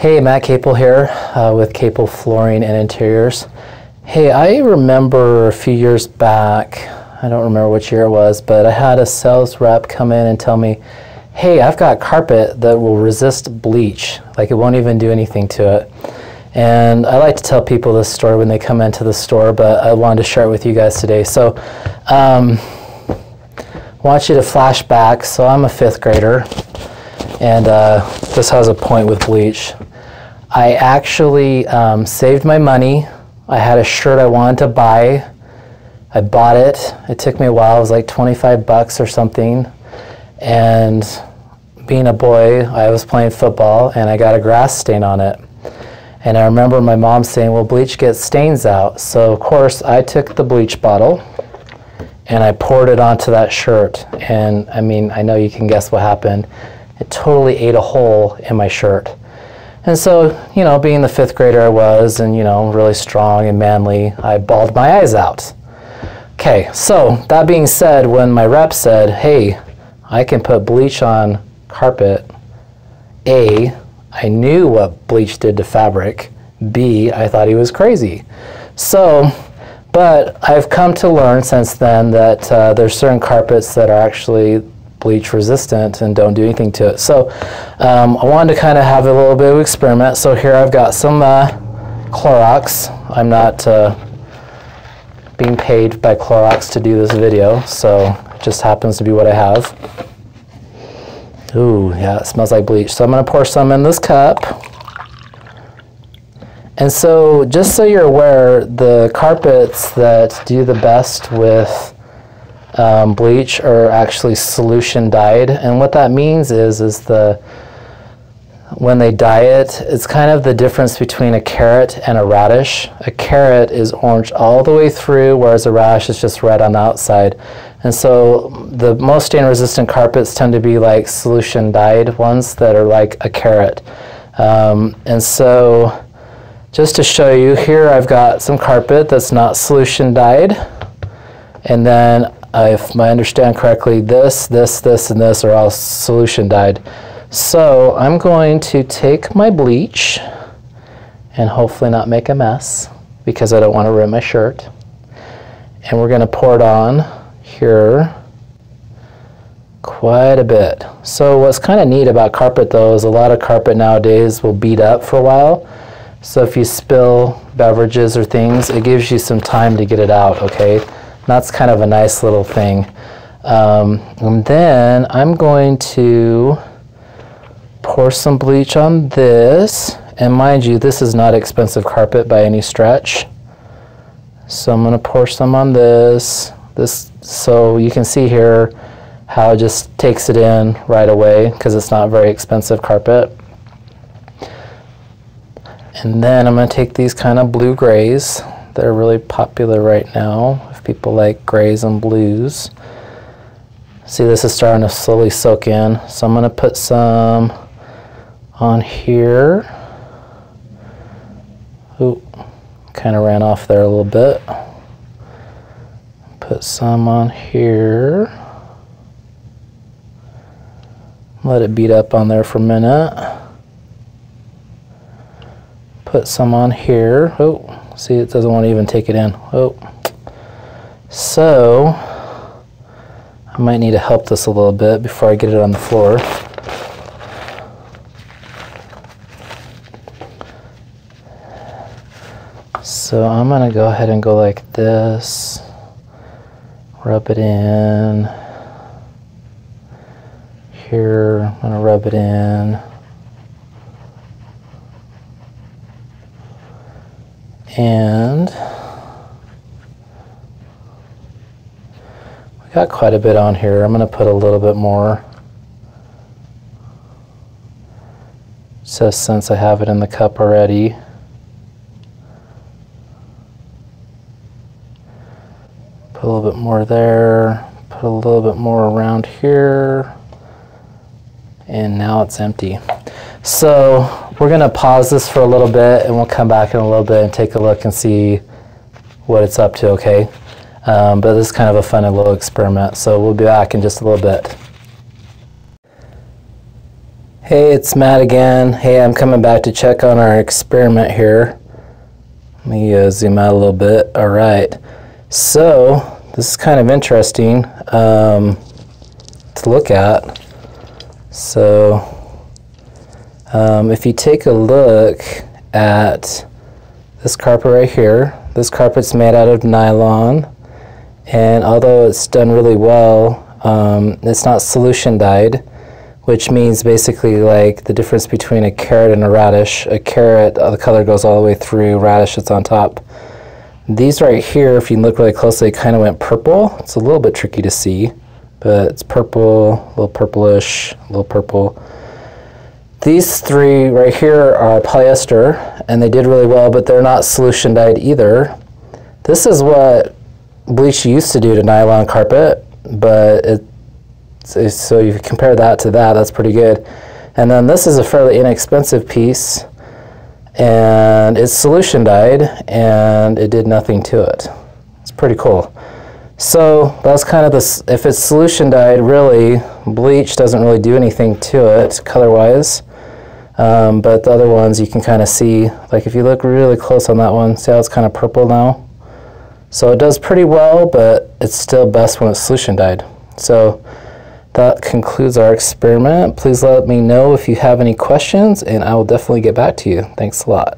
Hey, Matt Capell here with Capell Flooring and Interiors. Hey, I remember a few years back, I don't remember which year it was, but I had a sales rep come in and tell me, hey, I've got carpet that will resist bleach, like it won't even do anything to it. And I like to tell people this story when they come into the store, but I wanted to share it with you guys today. So I want you to flash back. So I'm a 5th grader, and this has a point with bleach. I actually saved my money. I had a shirt I wanted to buy. I bought it. It took me a while. It was like 25 bucks or something. And being a boy, I was playing football and I got a grass stain on it. And I remember my mom saying, well, bleach gets stains out. So of course I took the bleach bottle and I poured it onto that shirt. And I mean, I know you can guess what happened. It totally ate a hole in my shirt. And so, you know, being the 5th grader I was, and, you know, really strong and manly, I bawled my eyes out. Okay, so that being said, when my rep said, hey, I can put bleach on carpet, A, I knew what bleach did to fabric. B, I thought he was crazy. So, but I've come to learn since then that there's certain carpets that are actually bleach resistant and don't do anything to it. So I wanted to kind of have a little bit of experiment. So here I've got some Clorox. I'm not being paid by Clorox to do this video, so it just happens to be what I have. Ooh, yeah, it smells like bleach. So I'm going to pour some in this cup. And so just so you're aware, the carpets that do the best with bleach are actually solution dyed, and what that means is when they dye it, it's kind of the difference between a carrot and a radish. A carrot is orange all the way through, whereas a radish is just red on the outside. And so the most stain resistant carpets tend to be like solution dyed ones that are like a carrot. And so just to show you, here I've got some carpet that's not solution dyed, and then if I understand correctly, this, and this are all solution dyed. So I'm going to take my bleach and hopefully not make a mess because I don't want to ruin my shirt. And we're going to pour it on here quite a bit. So what's kind of neat about carpet though is a lot of carpet nowadays will bead up for a while. So if you spill beverages or things, it gives you some time to get it out, okay? That's kind of a nice little thing. And then I'm going to pour some bleach on this. And mind you, this is not expensive carpet by any stretch. So I'm going to pour some on this. So you can see here how it just takes it in right away because it's not very expensive carpet. And then I'm going to take these kind of blue grays. They're really popular right now if people like grays and blues. See, this is starting to slowly soak in. So I'm going to put some on here. Ooh, kind of ran off there a little bit. Put some on here. Let it beat up on there for a minute. Put some on here. Oh, see, it doesn't want to even take it in. Oh. So I might need to help this a little bit before I get it on the floor. So I'm going to go ahead and go like this. Rub it in. Here, I'm going to rub it in. And we got quite a bit on here. I'm going to put a little bit more, just since I have it in the cup already. Put a little bit more there, put a little bit more around here, and now it's empty. So we're going to pause this for a little bit and we'll come back in a little bit and take a look and see what it's up to, okay? But this is kind of a fun little experiment, so we'll be back in just a little bit. Hey, it's Matt again. Hey, I'm coming back to check on our experiment here. Let me zoom out a little bit. All right. So, this is kind of interesting to look at. So, if you take a look at this carpet right here, this carpet's made out of nylon, and although it's done really well, it's not solution dyed, which means basically like the difference between a carrot and a radish. A carrot, the color goes all the way through, radish, it's on top. These right here, if you look really closely, kind of went purple. It's a little bit tricky to see, but it's purple, a little purplish, a little purple. These three right here are polyester, and they did really well, but they're not solution dyed either. This is what Bleach used to do to nylon carpet, but so you compare that to that, that's pretty good. And then this is a fairly inexpensive piece, and it's solution dyed, and it did nothing to it. It's pretty cool. So that's kind of this. If it's solution dyed, really, bleach doesn't really do anything to it color-wise. But the other ones you can kind of see, like if you look really close on that one, see how it's kind of purple now? So it does pretty well, but it's still best when it's solution dyed. So that concludes our experiment. Please let me know if you have any questions, and I will definitely get back to you. Thanks a lot.